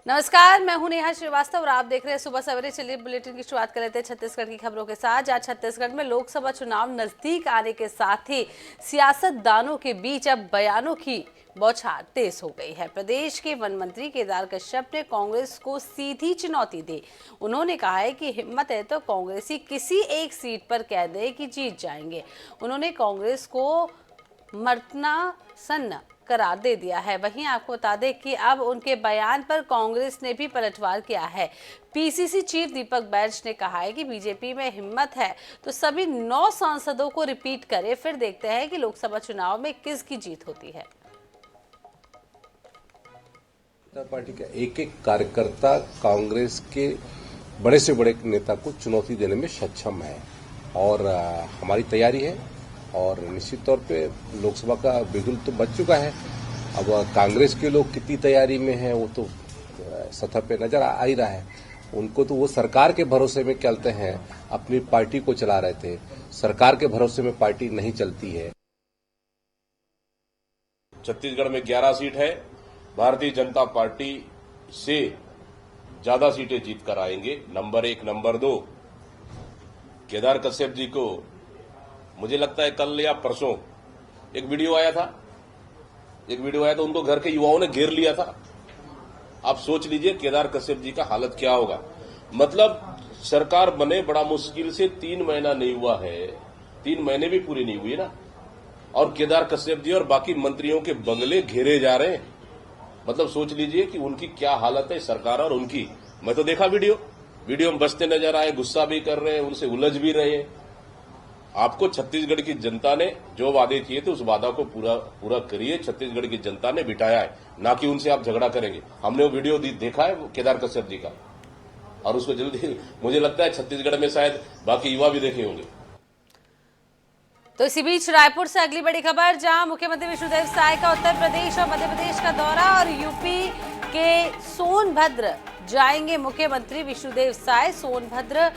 नमस्कार, मैं हूं नेहा श्रीवास्तव और आप देख रहे हैं सुबह सवेरे। चलिए बुलेटिन की शुरुआत कर लेते हैं छत्तीसगढ़ की खबरों के साथ। जहां छत्तीसगढ़ में लोकसभा चुनाव नजदीक आने के साथ ही सियासतदानों के बीच अब बयानों की बौछार तेज हो गई है। प्रदेश के वन मंत्री केदार कश्यप ने कांग्रेस को सीधी चुनौती दी। उन्होंने कहा है कि हिम्मत है तो कांग्रेसी किसी एक सीट पर कह दे कि जीत जाएंगे। उन्होंने कांग्रेस को मरतना करार दे दिया है। वहीं आपको बता दें कि अब उनके बयान पर कांग्रेस ने भी पलटवार किया है। पीसीसी चीफ दीपक बैज ने कहा है कि बीजेपी में हिम्मत है तो सभी 9 सांसदों को रिपीट करे, फिर देखते हैं कि लोकसभा चुनाव में किसकी जीत होती है। पार्टी का एक एक कार्यकर्ता कांग्रेस के बड़े से बड़े नेता को चुनौती देने में सक्षम है और हमारी तैयारी है और निश्चित तौर पे लोकसभा का बिगुल तो बच चुका है। अब कांग्रेस के लोग कितनी तैयारी में हैं वो तो सतह पे नजर आ ही रहा है। उनको तो वो सरकार के भरोसे में चलते हैं, अपनी पार्टी को चला रहे थे। सरकार के भरोसे में पार्टी नहीं चलती है। छत्तीसगढ़ में 11 सीट है। भारतीय जनता पार्टी से ज्यादा सीटें जीत कर आएंगे। नंबर 1, नंबर 2 केदार कश्यप जी को मुझे लगता है कल या परसों एक वीडियो आया था उनको घर के युवाओं ने घेर लिया था। आप सोच लीजिए केदार कश्यप जी का हालत क्या होगा। मतलब सरकार बने बड़ा मुश्किल से 3 महीना नहीं हुआ है, 3 महीने भी पूरे नहीं हुए ना, और केदार कश्यप जी और बाकी मंत्रियों के बंगले घेरे जा रहे हैं। मतलब सोच लीजिए कि उनकी क्या हालत है सरकार और उनकी। मैं तो देखा वीडियो में बचते नजर आए, गुस्सा भी कर रहे हैं, उनसे उलझ भी रहे हैं। आपको छत्तीसगढ़ की जनता ने जो वादे किए थे उस वादा को पूरा करिए। छत्तीसगढ़ की जनता ने बिठाया है, ना कि उनसे आप झगड़ा करेंगे। हमने वो वीडियो देखा है केदार कश्यप जी का, और उसको जल्दी मुझे लगता है छत्तीसगढ़ में शायद बाकी युवा भी देखे होंगे। तो इसी बीच रायपुर से अगली बड़ी खबर, जहां मुख्यमंत्री विष्णुदेव साय का उत्तर प्रदेश और मध्य प्रदेश का दौरा और यूपी के सोनभद्र जाएंगे मुख्यमंत्री विष्णुदेव साय। सोनभद्र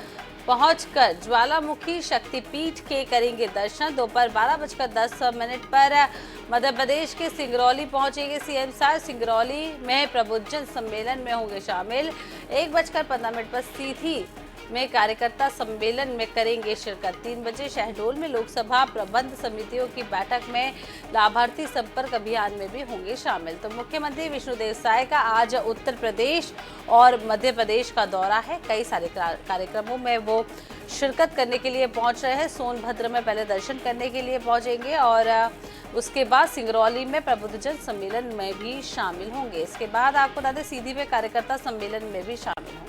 पहुंचकर ज्वालामुखी शक्तिपीठ के करेंगे दर्शन। दोपहर 12:10 पर मध्य प्रदेश के सिंगरौली पहुंचेंगे सीएम साय। सिंगरौली में प्रबुद्धजन सम्मेलन में होंगे शामिल। 1:15 पर सीधी में कार्यकर्ता सम्मेलन में करेंगे शिरकत। 3 बजे शहडोल में लोकसभा प्रबंध समितियों की बैठक में लाभार्थी संपर्क अभियान में भी होंगे शामिल। तो मुख्यमंत्री विष्णुदेव साय का आज उत्तर प्रदेश और मध्य प्रदेश का दौरा है। कई सारे कार्यक्रमों में वो शिरकत करने के लिए पहुंच रहे हैं। सोनभद्र में पहले दर्शन करने के लिए पहुंचेंगे और उसके बाद सिंगरौली में प्रबुद्धजन सम्मेलन में भी शामिल होंगे। इसके बाद आपको बता दें सीधी में कार्यकर्ता सम्मेलन में भी शामिल होंगे।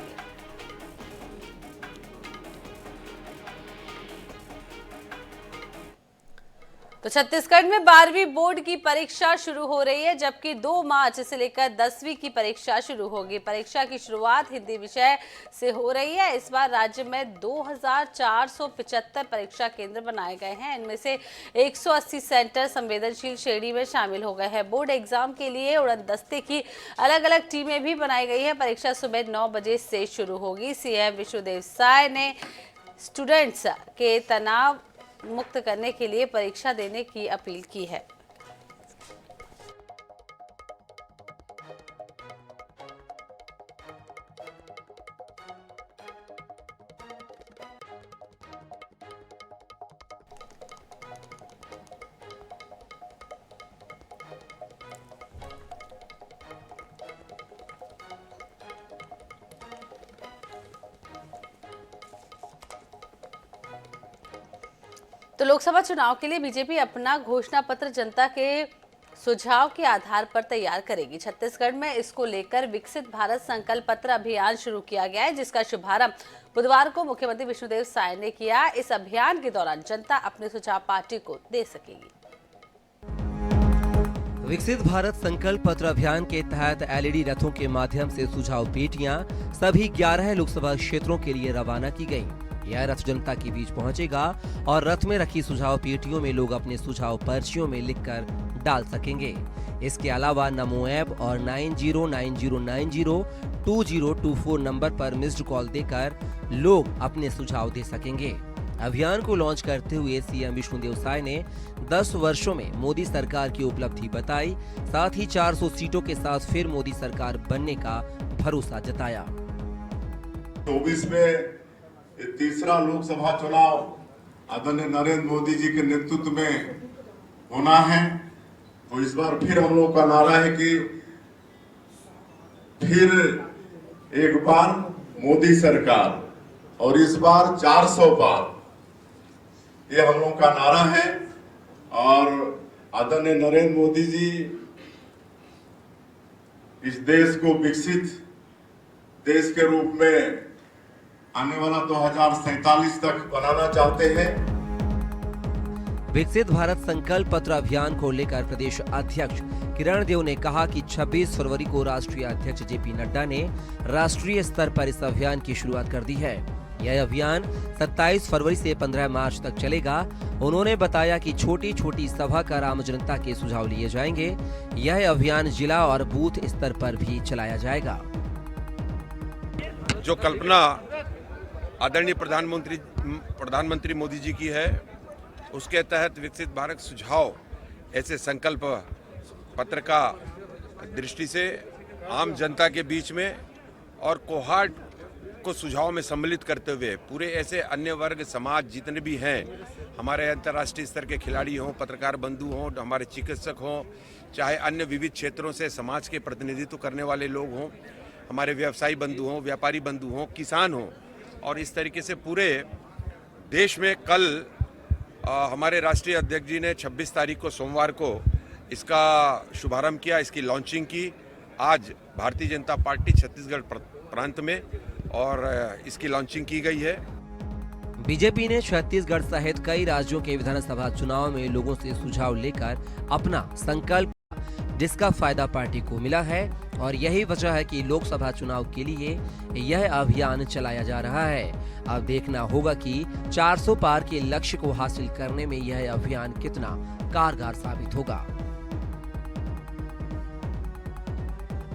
तो छत्तीसगढ़ में 12वीं बोर्ड की परीक्षा शुरू हो रही है, जबकि 2 मार्च से लेकर 10वीं की परीक्षा शुरू होगी। परीक्षा की शुरुआत हिंदी विषय से हो रही है। इस बार राज्य में 2475 परीक्षा केंद्र बनाए गए हैं। इनमें से 180 सेंटर संवेदनशील श्रेणी में शामिल हो गए हैं। बोर्ड एग्जाम के लिए उड़न दस्ते की अलग अलग टीमें भी बनाई गई है। परीक्षा सुबह 9 बजे से शुरू होगी। सीएम विष्णुदेव साय ने स्टूडेंट्स के तनाव मुक्त करने के लिए परीक्षा देने की अपील की है। तो लोकसभा चुनाव के लिए बीजेपी अपना घोषणा पत्र जनता के सुझाव के आधार पर तैयार करेगी। छत्तीसगढ़ में इसको लेकर विकसित भारत संकल्प पत्र अभियान शुरू किया गया है, जिसका शुभारंभ बुधवार को मुख्यमंत्री विष्णुदेव साय ने किया। इस अभियान के दौरान जनता अपने सुझाव पार्टी को दे सकेगी। विकसित भारत संकल्प पत्र अभियान के तहत एलईडी रथों के माध्यम से सुझाव पेटियां सभी 11 लोकसभा क्षेत्रों के लिए रवाना की गयी। यह रथ जनता के बीच पहुंचेगा और रथ में रखी सुझाव पेटियों में लोग अपने सुझाव पर्चियों में लिखकर डाल सकेंगे। इसके अलावा नमो ऐप और 9090902024 नंबर पर मिस्ड कॉल देकर लोग अपने सुझाव दे सकेंगे। अभियान को लॉन्च करते हुए सीएम विष्णुदेव साय ने 10 वर्षों में मोदी सरकार की उपलब्धि बताई, साथ ही 400 सीटों के साथ फिर मोदी सरकार बनने का भरोसा जताया। 24 में ये तीसरा लोकसभा चुनाव आदरणीय नरेंद्र मोदी जी के नेतृत्व में होना है, तो इस बार फिर हम लोग का नारा है कि फिर एक बार मोदी सरकार, और इस बार 400 पार, ये हम लोग का नारा है। और आदरणीय नरेंद्र मोदी जी इस देश को विकसित देश के रूप में आने वाला 2047 तक बनाना चाहते हैं। विकसित भारत संकल्प पत्र अभियान को लेकर प्रदेश अध्यक्ष किरण देव ने कहा कि 26 फरवरी को राष्ट्रीय अध्यक्ष जेपी नड्डा ने राष्ट्रीय स्तर पर इस अभियान की शुरुआत कर दी है। यह अभियान 27 फरवरी से 15 मार्च तक चलेगा। उन्होंने बताया कि छोटी छोटी सभा कर आम जनता के सुझाव लिए जाएंगे। यह अभियान जिला और बूथ स्तर पर भी चलाया जाएगा। जो कल्पना आदरणीय प्रधानमंत्री मोदी जी की है, उसके तहत विकसित भारत सुझाव ऐसे संकल्प पत्र का दृष्टि से आम जनता के बीच में और कोहार्ट को सुझाव में सम्मिलित करते हुए पूरे ऐसे अन्य वर्ग समाज जितने भी हैं, हमारे अंतर्राष्ट्रीय स्तर के खिलाड़ी हों, पत्रकार बंधु हों, हमारे चिकित्सक हों, चाहे अन्य विविध क्षेत्रों से समाज के प्रतिनिधित्व करने वाले लोग हों, हमारे व्यवसायी बंधु हों, व्यापारी बंधु हों, किसान हों, और इस तरीके से पूरे देश में कल हमारे राष्ट्रीय अध्यक्ष जी ने 26 तारीख को सोमवार को इसका शुभारंभ किया, इसकी लॉन्चिंग की। आज भारतीय जनता पार्टी छत्तीसगढ़ प्रांत में और इसकी लॉन्चिंग की गई है। बीजेपी ने छत्तीसगढ़ सहित कई राज्यों के विधानसभा चुनाव में लोगों से सुझाव लेकर अपना संकल्प, जिसका फायदा पार्टी को मिला है, और यही वजह है कि लोकसभा चुनाव के लिए यह अभियान चलाया जा रहा है। अब देखना होगा कि 400 पार के लक्ष्य को हासिल करने में यह अभियान कितना कारगर साबित होगा।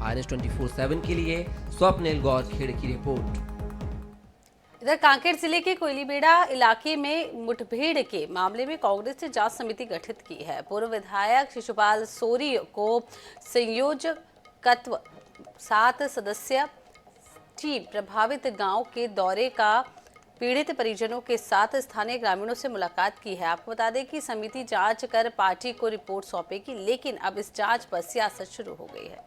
INS 24/7 के लिए स्वप्निल गौर खेड़ की रिपोर्ट। इधर कांकेर जिले के कोयलीबेड़ा इलाके में मुठभेड़ के मामले में कांग्रेस ने जांच समिति गठित की है। पूर्व विधायक शिशुपाल सोरी को संयोजकत्व 7 सदस्य टीम प्रभावित गांव के दौरे का पीड़ित परिजनों के साथ स्थानीय ग्रामीणों से मुलाकात की है। आपको बता दें कि समिति जांच कर पार्टी को रिपोर्ट सौंपेगी, लेकिन अब इस जांच पर सियासत शुरू हो गई है।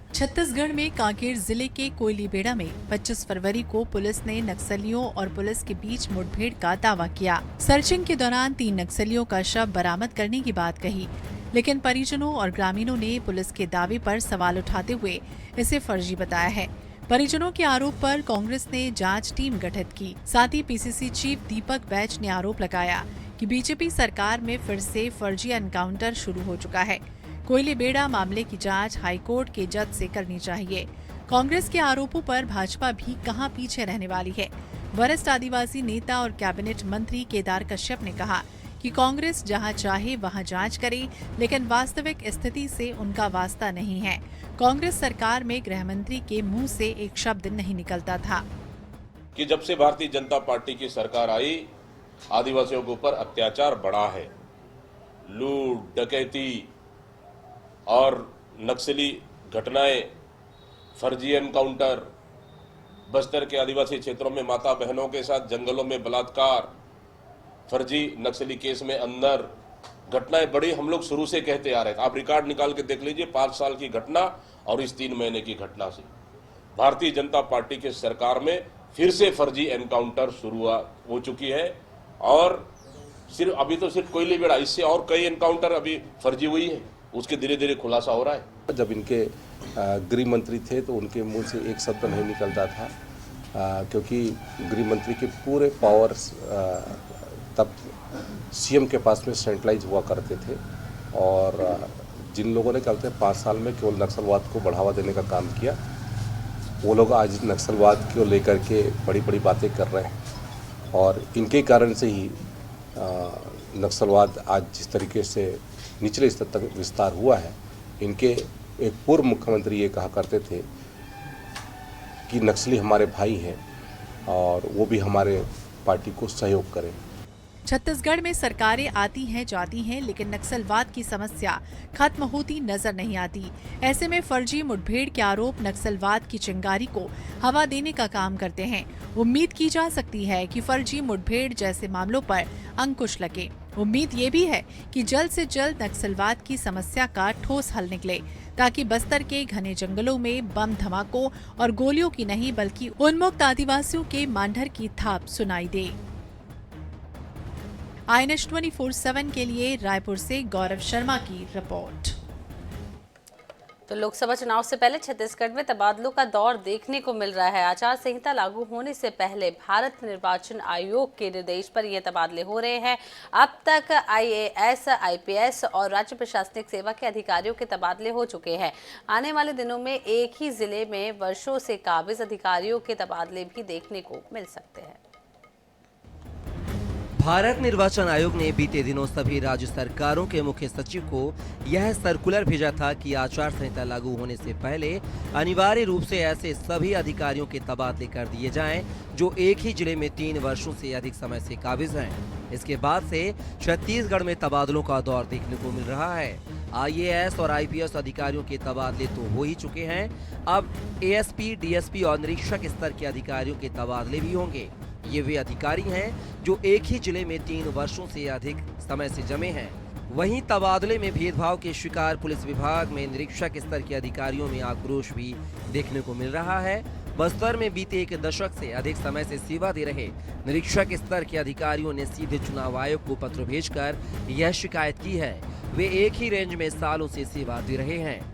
छत्तीसगढ़ में कांकेर जिले के कोयलीबेड़ा में 25 फरवरी को पुलिस ने नक्सलियों और पुलिस के बीच मुठभेड़ का दावा किया। सर्चिंग के दौरान 3 नक्सलियों का शव बरामद करने की बात कही, लेकिन परिजनों और ग्रामीणों ने पुलिस के दावे पर सवाल उठाते हुए इसे फर्जी बताया है। परिजनों के आरोप पर कांग्रेस ने जांच टीम गठित की। साथ ही पीसीसी चीफ दीपक बैज ने आरोप लगाया कि बीजेपी सरकार में फिर से फर्जी एनकाउंटर शुरू हो चुका है। कोयलीबेड़ा मामले की जांच हाईकोर्ट के जज से करनी चाहिए। कांग्रेस के आरोपों पर भाजपा भी कहां पीछे रहने वाली है। वरिष्ठ आदिवासी नेता और कैबिनेट मंत्री केदार कश्यप ने कहा कि कांग्रेस जहां चाहे वहां जांच करे, लेकिन वास्तविक स्थिति से उनका वास्ता नहीं है। कांग्रेस सरकार में गृह मंत्री के मुंह से एक शब्द नहीं निकलता था कि जब से भारतीय जनता पार्टी की सरकार आई, आदिवासियों के ऊपर अत्याचार बढ़ा है। लूट, डकैती और नक्सली घटनाएं, फर्जी एनकाउंटर, बस्तर के आदिवासी क्षेत्रों में माता बहनों के साथ जंगलों में बलात्कार, फर्जी नक्सली केस में अंदर घटनाएं बड़ी हम लोग शुरू से कहते आ रहे थे। आप रिकॉर्ड निकाल के देख लीजिए, 5 साल की घटना और इस 3 महीने की घटना से भारतीय जनता पार्टी के सरकार में फिर से फर्जी एनकाउंटर शुरू हो चुकी है। और अभी तो सिर्फ कोयलीबेड़ा, इससे और कई एनकाउंटर अभी फर्जी हुई है, उसके धीरे धीरे खुलासा हो रहा है। जब इनके गृह मंत्री थे तो उनके मुंह से एक शब्द नहीं निकलता था, क्योंकि गृह मंत्री के पूरे पावर्स तब सीएम के पास में सेंट्रलाइज हुआ करते थे। और जिन लोगों ने कहते 5 साल में केवल नक्सलवाद को बढ़ावा देने का काम किया, वो लोग आज नक्सलवाद को लेकर के बड़ी बड़ी बातें कर रहे हैं। और इनके कारण से ही नक्सलवाद आज जिस तरीके से निचले स्तर तक विस्तार हुआ है। इनके एक पूर्व मुख्यमंत्री ये कहा करते थे कि नक्सली हमारे भाई हैं और वो भी हमारे पार्टी को सहयोग करें। छत्तीसगढ़ में सरकारें आती हैं जाती हैं, लेकिन नक्सलवाद की समस्या खत्म होती नजर नहीं आती। ऐसे में फर्जी मुठभेड़ के आरोप नक्सलवाद की चिंगारी को हवा देने का काम करते हैं। उम्मीद की जा सकती है कि फर्जी मुठभेड़ जैसे मामलों पर अंकुश लगे। उम्मीद ये भी है कि जल्द से जल्द नक्सलवाद की समस्या का ठोस हल निकले, ताकि बस्तर के घने जंगलों में बम धमाकों और गोलियों की नहीं बल्कि उन्मुक्त आदिवासियों के मांडर की थाप सुनाई दे। INS 24/7 के लिए रायपुर से गौरव शर्मा की रिपोर्ट। तो लोकसभा चुनाव से पहले छत्तीसगढ़ में तबादलों का दौर देखने को मिल रहा है। आचार संहिता लागू होने से पहले भारत निर्वाचन आयोग के निर्देश पर ये तबादले हो रहे हैं। अब तक IAS, IPS और राज्य प्रशासनिक सेवा के अधिकारियों के तबादले हो चुके हैं। आने वाले दिनों में एक ही जिले में वर्षों से काबिज अधिकारियों के तबादले भी देखने को मिल सकते हैं। भारत निर्वाचन आयोग ने बीते दिनों सभी राज्य सरकारों के मुख्य सचिव को यह सर्कुलर भेजा था कि आचार संहिता लागू होने से पहले अनिवार्य रूप से ऐसे सभी अधिकारियों के तबादले कर दिए जाएं जो एक ही जिले में 3 वर्षों से अधिक समय से काबिज हैं। इसके बाद से छत्तीसगढ़ में तबादलों का दौर देखने को मिल रहा है। IAS और IPS अधिकारियों के तबादले तो हो ही चुके हैं। अब ASP, DSP और निरीक्षक स्तर के अधिकारियों के तबादले भी होंगे। ये वे अधिकारी हैं जो एक ही जिले में 3 वर्षों से अधिक समय से जमे हैं। वहीं तबादले में भेदभाव के शिकार पुलिस विभाग में निरीक्षक स्तर के अधिकारियों में आक्रोश भी देखने को मिल रहा है। बस्तर में बीते 1 दशक से अधिक समय से सेवा दे रहे निरीक्षक स्तर के अधिकारियों ने सीधे चुनाव आयोग को पत्र भेजकर यह शिकायत की है। वे एक ही रेंज में सालों से सेवा दे रहे हैं।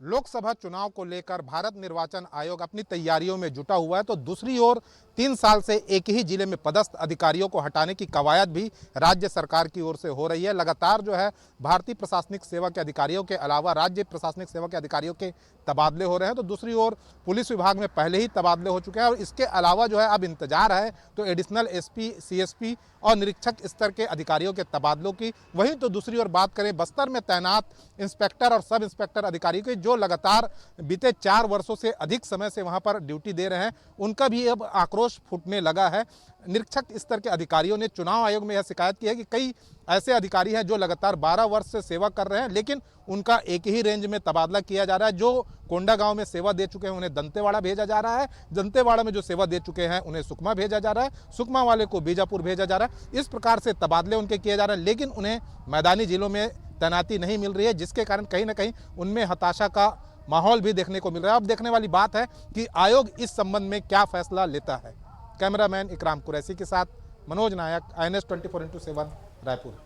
लोकसभा चुनाव को लेकर भारत निर्वाचन आयोग अपनी तैयारियों में जुटा हुआ है, तो दूसरी ओर 3 साल से एक ही जिले में पदस्थ अधिकारियों को हटाने की कवायद भी राज्य सरकार की ओर से हो रही है। लगातार जो है भारतीय प्रशासनिक सेवा के अधिकारियों के अलावा राज्य प्रशासनिक सेवा के अधिकारियों के तबादले हो रहे हैं। तो दूसरी ओर पुलिस विभाग में पहले ही तबादले हो चुके हैं और इसके अलावा जो है अब इंतजार है तो एडिशनल SP, CSP और निरीक्षक स्तर के अधिकारियों के तबादलों की। वहीं तो दूसरी ओर बात करें बस्तर में तैनात इंस्पेक्टर और सब इंस्पेक्टर अधिकारियों की जो लगातार बीते 4 वर्षों से अधिक समय से वहां पर ड्यूटी दे रहे हैं, उनका भी अब आक्रोश फूटने लगा है। निरीक्षक स्तर के अधिकारियों ने चुनाव आयोग में यह शिकायत की है कि कई ऐसे अधिकारी हैं जो लगातार 12 वर्ष से सेवा कर रहे हैं, लेकिन उनका एक ही रेंज में तबादला किया जा रहा है। जो कोंडागांव में सेवा दे चुके हैं उन्हें दंतेवाड़ा भेजा जा रहा है, दंतेवाड़ा में जो सेवा दे चुके हैं उन्हें सुकमा भेजा जा रहा है, सुकमा वाले को बीजापुर भेजा जा रहा है। इस प्रकार से तबादले उनके किए जा रहे हैं, लेकिन उन्हें मैदानी जिलों में तैनाती नहीं मिल रही है, जिसके कारण कहीं ना कहीं उनमें हताशा का माहौल भी देखने को मिल रहा है। अब देखने वाली बात है कि आयोग इस संबंध में क्या फैसला लेता है। कैमरामैन इकराम कुरैशी के साथ मनोज नायक, INS 24/7 रायपुर।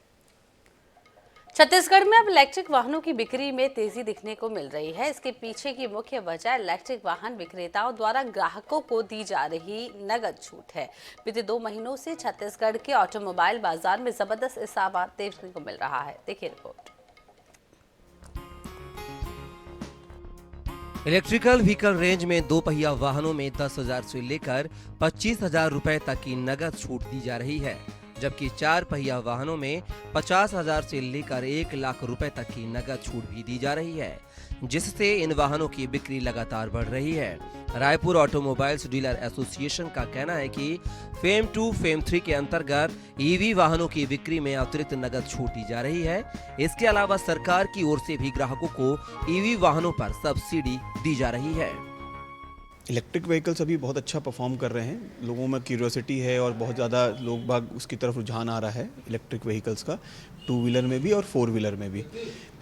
छत्तीसगढ़ में अब इलेक्ट्रिक वाहनों की बिक्री में तेजी दिखने को मिल रही है। इसके पीछे की मुख्य वजह इलेक्ट्रिक वाहन विक्रेताओं द्वारा ग्राहकों को दी जा रही नगद छूट है। बीते 2 महीनों से छत्तीसगढ़ के ऑटोमोबाइल बाजार में जबरदस्त इजाफा देखने को मिल रहा है। देखिए रिपोर्ट। इलेक्ट्रिकल व्हीकल रेंज में 2 पहिया वाहनों में 10,000 से लेकर 25,000 रुपए तक की नगद छूट दी जा रही है, जबकि 4 पहिया वाहनों में 50,000 से लेकर 1 लाख रुपए तक की नगद छूट भी दी जा रही है, जिससे इन वाहनों की बिक्री लगातार बढ़ रही है। रायपुर ऑटोमोबाइल्स डीलर एसोसिएशन का कहना है कि फेम 2, फेम 3 के अंतर्गत EV वाहनों की बिक्री में अतिरिक्त नगद छूट दी जा रही है। इसके अलावा सरकार की ओर से भी ग्राहकों को EV वाहनों पर सब्सिडी दी जा रही है। इलेक्ट्रिक व्हीकल्स अभी बहुत अच्छा परफॉर्म कर रहे हैं। लोगों में क्यूरियोसिटी है और बहुत ज़्यादा लोग बाग उसकी तरफ रुझान आ रहा है इलेक्ट्रिक व्हीकल्स का, 2 व्हीलर में भी और 4 व्हीलर में भी।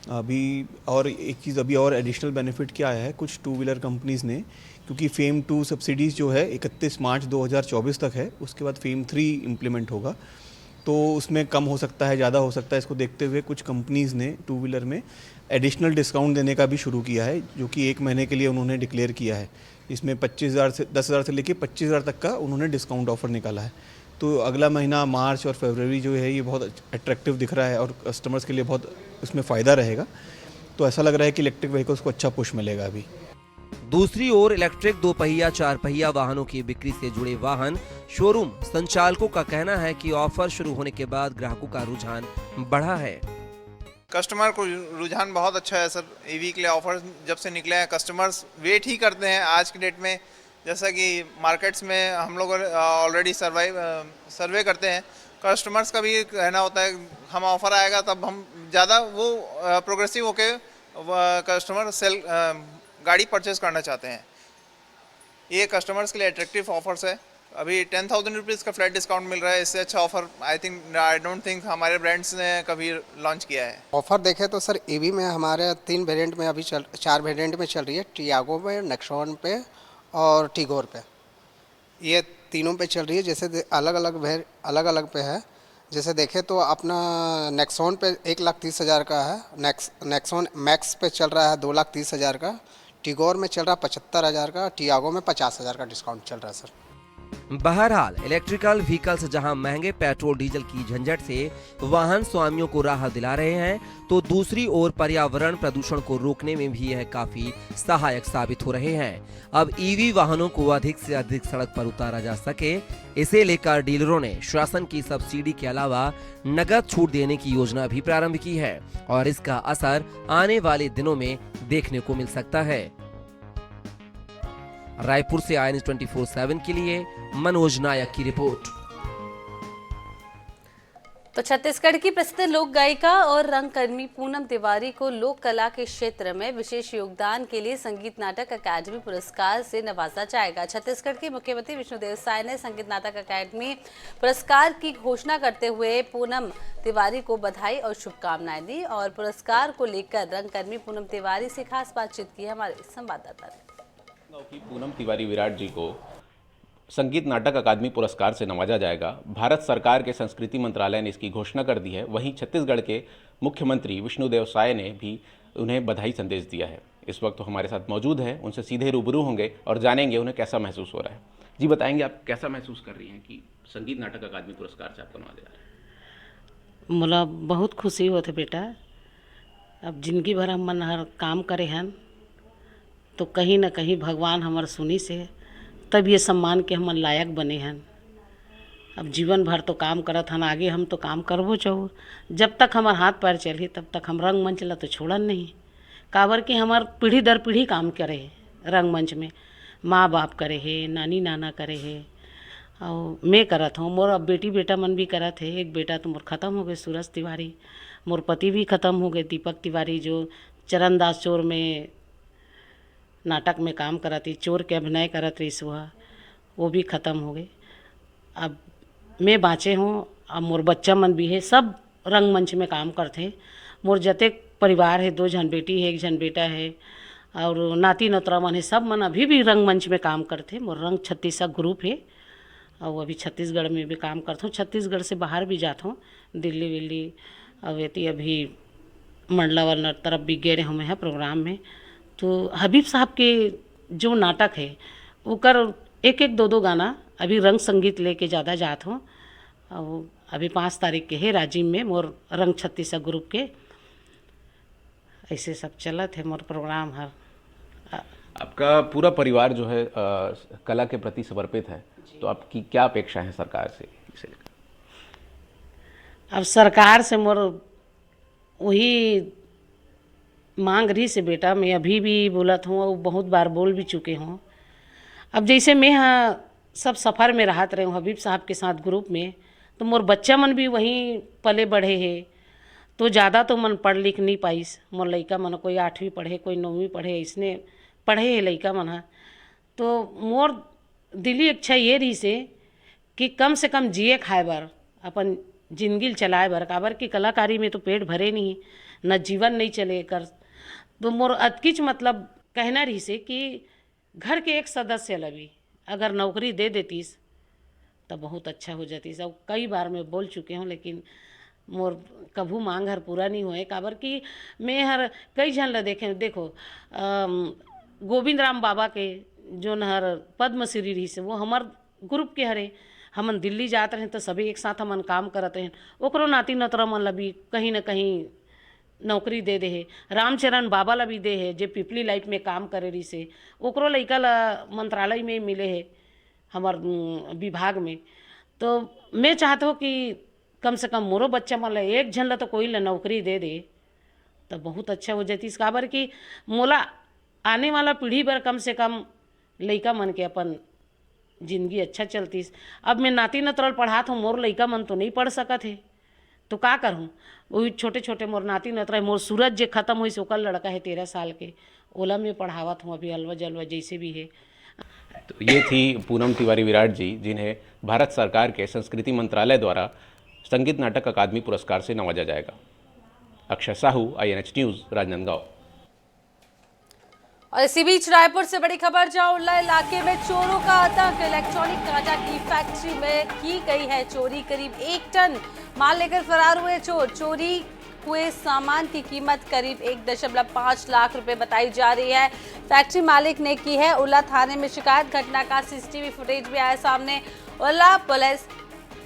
अभी और एक चीज़ अभी और एडिशनल बेनिफिट क्या आया है कुछ 2 व्हीलर कंपनीज़ ने, क्योंकि फेम 2 सब्सिडीज़ जो है 31 मार्च 2024 तक है, उसके बाद फेम 3 इम्प्लीमेंट होगा, तो उसमें कम हो सकता है, ज़्यादा हो सकता है। इसको देखते हुए कुछ कंपनीज़ ने 2 व्हीलर में एडिशनल डिस्काउंट देने का भी शुरू किया है, जो कि 1 महीने के लिए उन्होंने डिक्लेयर किया है। इसमें 25,000 से 10,000 से लेकर 25,000 तक का उन्होंने डिस्काउंट ऑफर निकाला है। तो अगला महीना मार्च और फरवरी जो है ये बहुत अट्रैक्टिव दिख रहा है और कस्टमर्स के लिए बहुत इसमें फ़ायदा रहेगा। तो ऐसा लग रहा है कि इलेक्ट्रिक व्हीकल्स को अच्छा पुश मिलेगा अभी। दूसरी ओर इलेक्ट्रिक 2 पहिया 4 पहिया वाहनों की बिक्री से जुड़े वाहन शोरूम संचालकों का कहना है कि ऑफर शुरू होने के बाद ग्राहकों का रुझान बढ़ा है। कस्टमर को रुझान बहुत अच्छा है सर। EV के लिए ऑफर जब से निकले हैं कस्टमर्स वेट ही करते हैं आज की डेट में। जैसा कि मार्केट्स में हम लोग ऑलरेडी सर्वे करते हैं कस्टमर्स का भी कहना होता है हम ऑफर आएगा तब हम ज़्यादा वो प्रोग्रेसिव होके कस्टमर गाड़ी परचेज करना चाहते हैं। ये कस्टमर्स के लिए अट्रैक्टिव ऑफर्स है। अभी 10,000 रुपीज़ का फ्लैट डिस्काउंट मिल रहा है। इससे अच्छा ऑफर आई डोंट थिंक हमारे ब्रांड्स ने कभी लॉन्च किया है। ऑफर देखें तो सर ईवी में हमारे 3 वेरिएंट में अभी 4 वेरिएंट में चल रही है, टियागो पे, नेक्सॉन पे और टिगोर पे। ये तीनों पे चल रही है। जैसे अलग अलग पे है। जैसे देखें तो अपना नेक्सॉन पे 1,30,000 का है, नेक्सॉन मैक्स पे चल रहा है 2,30,000 का, टिगोर में चल रहा है 75,000 का, टियागो में 50,000 का डिस्काउंट चल रहा है सर। बहरहाल इलेक्ट्रिकल व्हीकल्स जहां महंगे पेट्रोल डीजल की झंझट से वाहन स्वामियों को राहत दिला रहे हैं, तो दूसरी ओर पर्यावरण प्रदूषण को रोकने में भी यह काफी सहायक साबित हो रहे हैं। अब ईवी वाहनों को अधिक से अधिक सड़क पर उतारा जा सके, इसे लेकर डीलरों ने शासन की सब्सिडी के अलावा नगद छूट देने की योजना भी प्रारंभ की है और इसका असर आने वाले दिनों में देखने को मिल सकता है। रायपुर से INS 24/7 के लिए मनोज नायक की रिपोर्ट। तो छत्तीसगढ़ की प्रसिद्ध लोक गायिका और रंगकर्मी पूनम तिवारी को लोक कला के क्षेत्र में विशेष योगदान के लिए संगीत नाटक अकादमी पुरस्कार से नवाजा जाएगा। छत्तीसगढ़ के मुख्यमंत्री विष्णुदेव साय ने संगीत नाटक अकादमी पुरस्कार की घोषणा करते हुए पूनम तिवारी को बधाई और शुभकामनाएं दी और पुरस्कार को लेकर रंगकर्मी पूनम तिवारी से खास बातचीत की हमारे संवाददाता ने। की पूनम तिवारी विराट जी को संगीत नाटक अकादमी पुरस्कार से नवाजा जाएगा। भारत सरकार के संस्कृति मंत्रालय ने इसकी घोषणा कर दी है। वहीं छत्तीसगढ़ के मुख्यमंत्री विष्णुदेव साय ने भी उन्हें बधाई संदेश दिया है। इस वक्त तो हमारे साथ मौजूद हैं, उनसे सीधे रूबरू होंगे और जानेंगे उन्हें कैसा महसूस हो रहा है। जी बताएंगे, आप कैसा महसूस कर रही हैं कि संगीत नाटक अकादमी पुरस्कार से आपको नवाजा जा रहा है? मोला बहुत खुशी होते बेटा। अब जिंदगी भर हम मन हर काम करे हैं तो कहीं ना कहीं भगवान हमार सुनी से तब ये सम्मान के हमन लायक बने हैं। अब जीवन भर तो काम करत हन, आगे हम तो काम करबो चाहू। जब तक हमार हाथ पैर चली तब तक हम रंगमंच ला तो छोड़न नहीं। काबर कि हमार पीढ़ी दर पीढ़ी काम करे है रंगमंच में। माँ बाप करे है, नानी नाना करे है और मैं करत हूँ। मोर अब बेटी बेटा मन भी करत है। एक बेटा तो मोर ख़त्म हो गए सूरज तिवारी, मोर पति भी ख़त्म हो गए दीपक तिवारी, जो चरणदास चोर में नाटक में काम करती, चोर के अभिनय करत रही सुहा, वो भी ख़त्म हो गए। अब मैं बाँचे हूँ। अब मोर बच्चा मन भी है, सब रंगमंच में काम करते। मोर जतेक परिवार है, 2 जन बेटी है, 1 जन बेटा है और नाती नतरा मन है, सब मन अभी भी रंगमंच में काम करते। मोर रंग 36 ग्रुप है और अभी छत्तीसगढ़ में भी काम करता हूँ। छत्तीसगढ़ से बाहर भी जाता हूँ, दिल्ली विल्ली अवेती अभी मंडला वाला तरफ भी गए हुए हैं प्रोग्राम में। तो हबीब साहब के जो नाटक है वो कर 1-1, 2-2 गाना अभी रंग संगीत लेके ज़्यादा जात हूँ। और अभी 5 तारीख के है राजीव में मोर रंग 36 ग्रुप के। ऐसे सब चलत है मोर प्रोग्राम हर। आपका पूरा परिवार जो है कला के प्रति समर्पित है, तो आपकी क्या अपेक्षा है सरकार से इसे लेकर? अब सरकार से मोर वही मांग रही से बेटा, मैं अभी भी बोलत हूँ और बहुत बार बोल भी चुके हूँ। अब जैसे मैं यहाँ सब सफ़र में रहत रहे हूँ हबीब साहब के साथ ग्रुप में, तो मोर बच्चा मन भी वहीं पले बढ़े है। तो ज़्यादा तो मन पढ़ लिख नहीं पाइस। मोर लइका मन कोई 8वीं पढ़े, कोई 9वीं पढ़े, इसने पढ़े है लइका मन हा। तो मोर दिली इच्छा ये रही से कि कम से कम जिए खाए बर, अपन जिंदगी चलाए बर। काबर कि कलाकारी में तो पेट भरे नहीं, न जीवन नहीं चले कर। तो मोर अतकिच मतलब कहना रही से कि घर के एक सदस्य लभी अगर नौकरी दे देतीस तो बहुत अच्छा हो जाती। सब कई बार मैं बोल चुके हूँ, लेकिन मोर कभू मांग हर पूरा नहीं हुए। काबर कि मैं हर कई जन ला देखे। देखो गोविंद राम बाबा के जो हर पद्मश्री रही से वो हमार ग्रुप के हरे। हमन दिल्ली जाते रहे तो सभी एक साथ हमन काम करते हैं। ओकरो नाती नतरा मन ला भी कहीं ना कहीं नौकरी दे दे है। रामचरण बाबा ला भी दे है, जे पिपली लाइफ में काम करे रही से ओकरो लइका ला मंत्रालय में मिले है हमार विभाग में। तो मैं चाहता हूँ कि कम से कम मोरो बच्चा मन ला एक जन ला तो कोई ला नौकरी दे दे तो बहुत अच्छा हो जाती। काबर कि मोला आने वाला पीढ़ी पर कम से कम लइका मन के अपन जिंदगी अच्छा चलती। अब मैं नाती नतरल पढ़ात हूँ, मोर लइका मन तो नहीं पढ़ सकत है, तो का करूँ। वही छोटे छोटे मोर नाती नतरा, मोर सूरज जे खत्म हुई से ओकर लड़का है 13 साल के, ओला में पढ़ावत हूँ अभी अलवा जलवा जैसे भी है। तो ये थी पूनम तिवारी विराट जी, जिन्हें भारत सरकार के संस्कृति मंत्रालय द्वारा संगीत नाटक अकादमी पुरस्कार से नवाजा जाएगा। Akshay Sahu, INH news, Rajnandgaon. और इसी बीच रायपुर से बड़ी खबर, जहां उल्ला इलाके में चोरों का आतंक। इलेक्ट्रॉनिक कांटा की फैक्ट्री में की गई है चोरी। करीब 1 टन माल लेकर फरार हुए चोर। चोरी हुए सामान की कीमत करीब 1.5 लाख रुपए बताई जा रही है। फैक्ट्री मालिक ने की है उल्ला थाने में शिकायत। घटना का CCTV फुटेज भी आया सामने। उल्ला पुलिस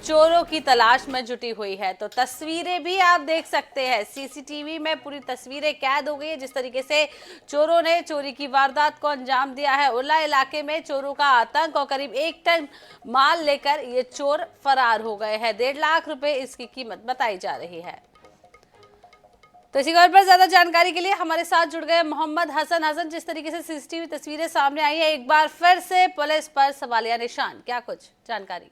चोरों की तलाश में जुटी हुई है। तो तस्वीरें भी आप देख सकते हैं, CCTV में पूरी तस्वीरें कैद हो गई है, जिस तरीके से चोरों ने चोरी की वारदात को अंजाम दिया है। उल्ला इलाके में चोरों का आतंक, और करीब 1 टन माल लेकर ये चोर फरार हो गए हैं। 1.5 लाख रुपए इसकी कीमत बताई जा रही है। तो इसी खबर पर ज्यादा जानकारी के लिए हमारे साथ जुड़ गए मोहम्मद हसन। जिस तरीके से CCTV तस्वीरें सामने आई है, एक बार फिर से पुलिस पर सवालिया निशान, क्या कुछ जानकारी?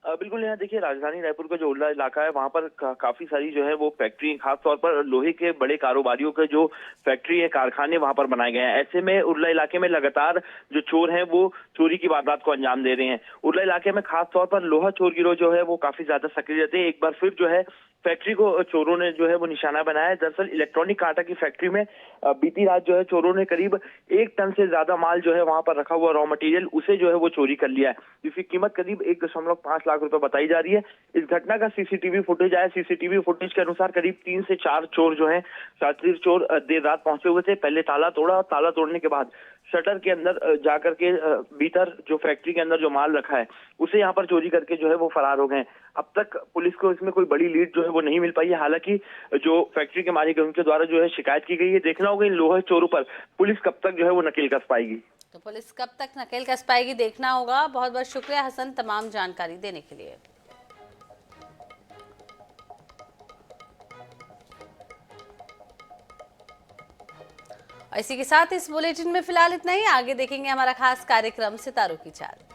बिल्कुल, यहाँ देखिए राजधानी रायपुर का जो उल्ला इलाका है वहाँ पर काफी सारी जो है वो फैक्ट्री, खासतौर पर लोहे के बड़े कारोबारियों के जो फैक्ट्री है, कारखाने वहाँ पर बनाए गए हैं। ऐसे में उल्ला इलाके में लगातार जो चोर हैं वो चोरी की वारदात को अंजाम दे रहे हैं। उल्ला इलाके में खासतौर पर लोहा चोर गिरोह जो है वो काफी ज्यादा सक्रिय रहते हैं। एक बार फिर जो है फैक्ट्री को चोरों ने जो है वो निशाना बनाया है। दरअसल इलेक्ट्रॉनिक कांटा की फैक्ट्री में बीती रात जो है चोरों ने करीब 1 टन से ज्यादा माल जो है वहां पर रखा हुआ रॉ मटेरियल, उसे जो है वो चोरी कर लिया है, जिसकी कीमत करीब 1.5 लाख रुपए बताई जा रही है। इस घटना का CCTV फुटेज आया। CCTV फुटेज के अनुसार करीब 3 से 4 चोर जो है, शातिर चोर देर रात पहुंचे हुए थे। पहले ताला तोड़ा, और ताला तोड़ने के बाद शटर के अंदर जाकर के भीतर जो फैक्ट्री के अंदर जो माल रखा है उसे यहाँ पर चोरी करके जो है वो फरार हो गए। अब तक पुलिस को इसमें कोई बड़ी लीड जो है वो नहीं मिल पाई है। हालांकि जो फैक्ट्री के मालिक है उनके द्वारा जो है शिकायत की गई है। देखना होगा इन लोहे चोरों पर पुलिस कब तक जो है वो नकेल कस पाएगी। तो पुलिस कब तक नकेल कस पाएगी, देखना होगा। बहुत बहुत शुक्रिया हसन तमाम जानकारी देने के लिए। इसी के साथ इस बुलेटिन में फिलहाल इतना ही। आगे देखेंगे हमारा खास कार्यक्रम सितारों की चाल।